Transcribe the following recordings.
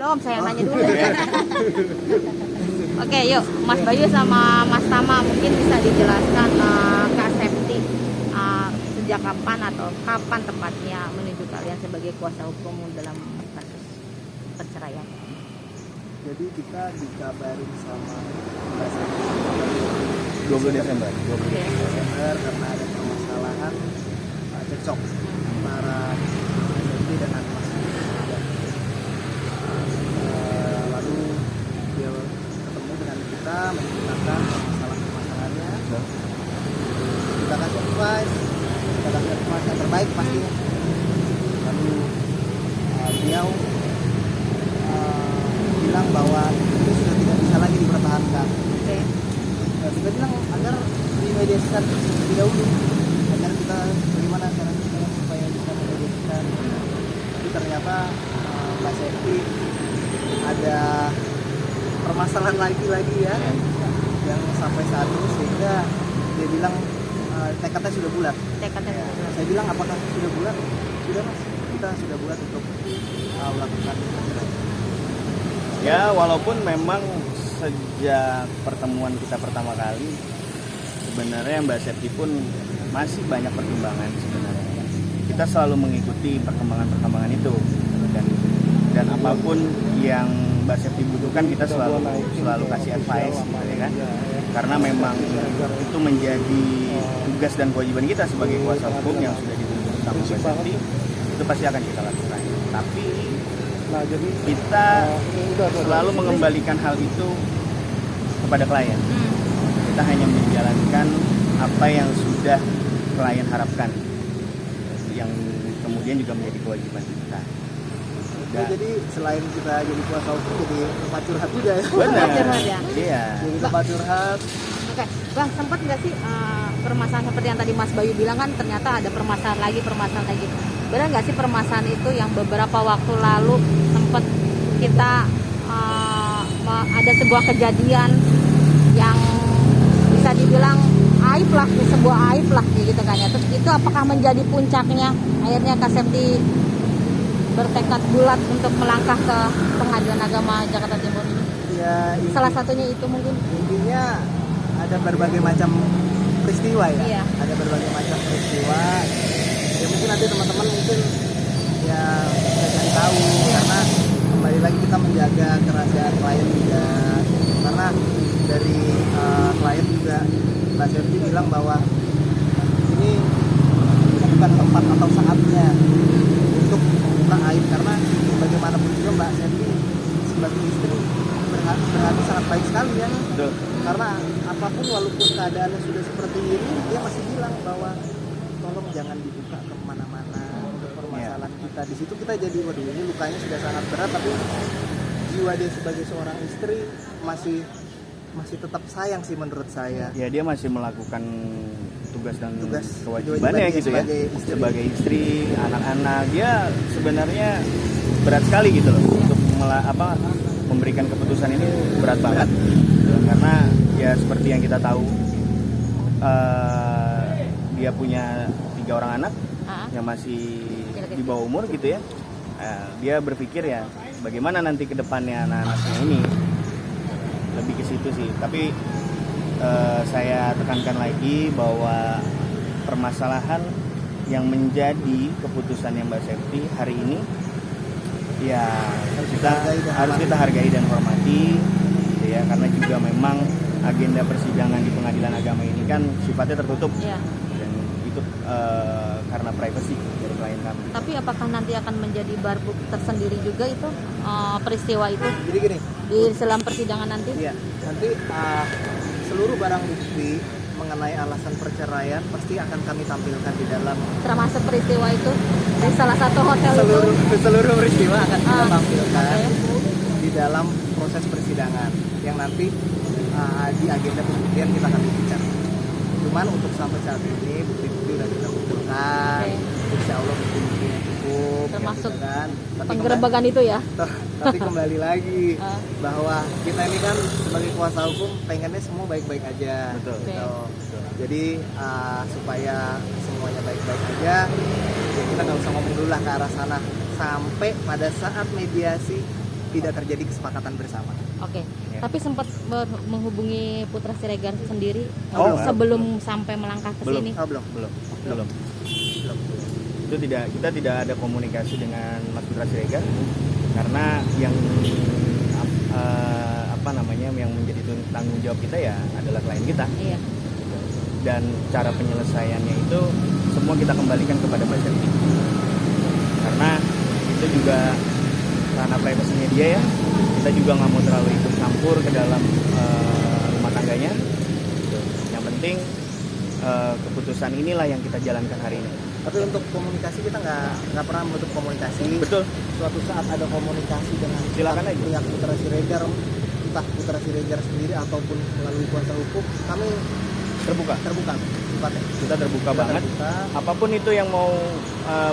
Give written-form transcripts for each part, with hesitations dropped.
Belum, saya nanya dulu. Oke, yuk Mas Bayu sama Mas Tama mungkin bisa dijelaskan Kak Septi sejak kapan atau kapan tepatnya menuju kalian sebagai kuasa hukum dalam kasus perceraian. Jadi kita dikabarin sama Mbak Septi 20 Desember. Karena ada permasalahan cekcok antara Septi dengan Mas. Lalu dia ketemu dengan kita menceritakan permasalahannya. Kita kasih advice yang terbaik pastinya. Lalu beliau bilang bahwa ini sudah tidak bisa lagi dipertahankan. Kita bilang agar dimediasikan terlebih dahulu, agar kita bagaimana caranya supaya bisa memediasikan. Tapi ternyata Mbak Septi ada permasalahan lagi ya yang sampai saat ini, sehingga dia bilang tekadnya sudah bulat. Saya bilang apakah sudah bulat? Sudah Mas, kita sudah bulat untuk melakukan perceraian. Ya, walaupun memang sejak pertemuan kita pertama kali sebenarnya Mbak Septi pun masih banyak pertimbangan sebenarnya. Kita selalu mengikuti perkembangan itu dan apapun yang Mbak Septi butuhkan kita selalu kasih advice gitu ya kan. Karena memang itu menjadi tugas dan kewajiban kita sebagai kuasa hukum yang sudah ditunjuk sama Mbak Septi, itu pasti akan kita lakukan. Tapi kita selalu mengembalikan hal itu kepada klien. Kita hanya menjalankan apa yang sudah klien harapkan, yang kemudian juga menjadi kewajiban kita. Jadi selain kita jadi kuasa hukum, jadi tempat curhat juga ya. Benar. Ya. Iya. Jadi tempat curhat. Oke, Bang, sempat nggak sih permasalahan seperti yang tadi Mas Bayu bilang kan ternyata ada permasalahan lagi. Benar nggak sih permasalahan itu yang beberapa waktu lalu sempat kita ada sebuah kejadian yang bisa dibilang sebuah aib lah gitu kan ya. Terus itu apakah menjadi puncaknya akhirnya Kak Septi bertekad bulat untuk melangkah ke Pengadilan Agama Jakarta Timur ini? Ya, Salah satunya itu mungkin. Intinya ada berbagai macam peristiwa ya. Iya. Ada berbagai macam peristiwa. Ya mungkin nanti teman-teman mungkin ya bisa cari tahu, karena kembali lagi kita menjaga kerahasiaan klien juga. Karena dari klien juga Mbak Septi bilang bahwa ini bukan tempat atau saatnya untuk membuka aib, karena bagaimanapun juga Mbak Septi sebagai istri berhati sangat baik sekali ya. Betul. Karena apapun walaupun keadaannya sudah seperti ini, dia masih bilang bahwa tolong jangan dibuka kemana-mana untuk permasalahan kita. Di situ kita jadi waduh, ini lukanya sudah sangat berat, tapi jiwa dia sebagai seorang istri masih tetap sayang sih menurut saya. Ya, dia masih melakukan tugas dan kewajibannya kewajibannya gitu ya. sebagai istri. Anak-anak, dia sebenarnya berat sekali gitu loh untuk memberikan keputusan ini, berat banget. Karena ya seperti yang kita tahu, dia punya 3 orang anak yang masih di bawah umur gitu ya. Dia berpikir ya bagaimana nanti ke depannya anak-anaknya ini, lebih ke situ sih. Tapi saya tekankan lagi bahwa permasalahan yang menjadi keputusannya Mbak Septi hari ini ya harus kita hargai dan hormati gitu ya, karena juga memang agenda persidangan di Pengadilan Agama ini kan sifatnya tertutup ya. Dan itu karena privacy dari klien kami. Tapi apakah nanti akan menjadi barbuk tersendiri juga itu peristiwa itu? Jadi gini, di dalam persidangan nanti? Iya, nanti seluruh barang bukti mengenai alasan perceraian pasti akan kami tampilkan di dalam, termasuk peristiwa itu di salah satu hotel seluruh peristiwa akan kita tampilkan di dalam proses persidangan yang nanti di agenda pembuktian kita akan bicara. Cuman untuk sampai saat ini bukti-bukti sudah kita kumpulkan, insya Allah bukti-buktinya cukup, termasuk ya, kan? penggerebekan itu ya. Tapi kembali lagi bahwa kita ini kan sebagai kuasa hukum pengennya semua baik-baik aja. Betul. Gitu. Jadi supaya semuanya baik-baik aja, ya kita nggak usah ngomong dulu lah ke arah sana. Sampai pada saat mediasi tidak terjadi kesepakatan bersama. Oke. Ya. Tapi sempat menghubungi Putra Siregar sendiri Oh, sebelum sampai melangkah ke Belum. sini. Oh, belum. belum. Itu kita tidak ada komunikasi dengan Mas Putra Siregar karena yang yang menjadi tanggung jawab kita ya adalah klien kita, Iya. dan cara penyelesaiannya itu semua kita kembalikan kepada Mbak Septi karena itu juga ranah privasinya dia ya. Kita juga nggak mau terlalu ikut campur ke dalam rumah tangganya. Yang penting keputusan inilah yang kita jalankan hari ini. Tapi untuk komunikasi kita nggak pernah menutup komunikasi. Betul. Suatu saat ada komunikasi dengan Silakan aja. pihak Putra Siregar, entah Putra Siregar sendiri ataupun melalui kuasa hukum, kami Terbuka. tempatnya. Kita terbuka banget. Terbuka. Apapun itu yang mau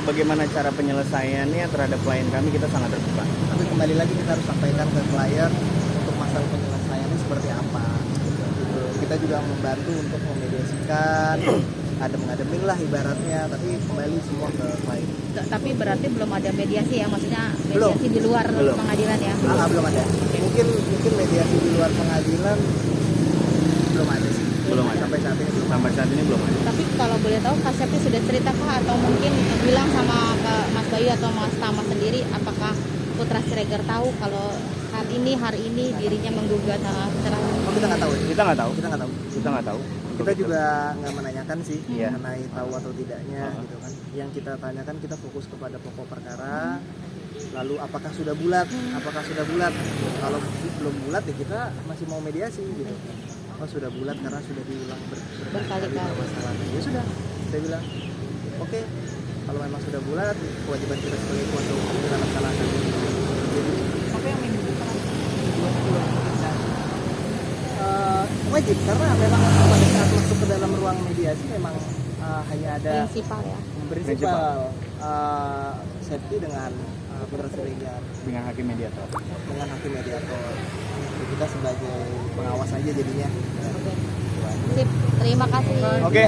bagaimana cara penyelesaiannya terhadap klien kami, kita sangat terbuka. Tapi kembali lagi kita harus sampaikan ke klien untuk masalah penyelesaiannya seperti apa. Gitu. Kita juga membantu untuk memediasikan, adem-ademin lah ibaratnya, tapi kembali semua ke klien. Tapi berarti belum ada mediasi ya, maksudnya Belum. mediasi di luar Belum. pengadilan ya? Belum ada. Mungkin mediasi di luar pengadilan belum ada sih. Belum ada. Sampai saat ini belum. Sampai saat ini belum ada. Tapi kalau boleh tahu Kak Septi sudah cerita kah atau mungkin bilang sama ke Mas Bayu atau Mas Tama sendiri, apakah Putra Siregar tahu kalau hari ini dirinya menggugat cerai? Oh, kita nggak tahu. Kita nggak tahu. Kita nggak tahu. Kita juga nggak menanyakan sih Iya. mengenai tahu atau tidaknya gitu kan. Yang kita tanyakan, kita fokus kepada pokok perkara. Lalu apakah sudah bulat? Kalau belum bulat ya kita masih mau mediasi gitu. Oh sudah bulat karena sudah diulang berkali-kali Berkali-kali. masalahnya. Ya sudah, saya bilang oke. Kalau memang sudah bulat, kewajiban kita sebagai kuasa hukum kita laksanakan. Jadi Apa yang membutuhkan? wajib karena memang pada saat masuk ke dalam ruang mediasi memang hanya ada Prinsipal ya. prinsipal Septi dengan Putra Siregar Dengan hakim mediator. dengan hakim mediator. Kita sebagai pengawas aja jadinya. Oke. Sip, terima kasih. Oke.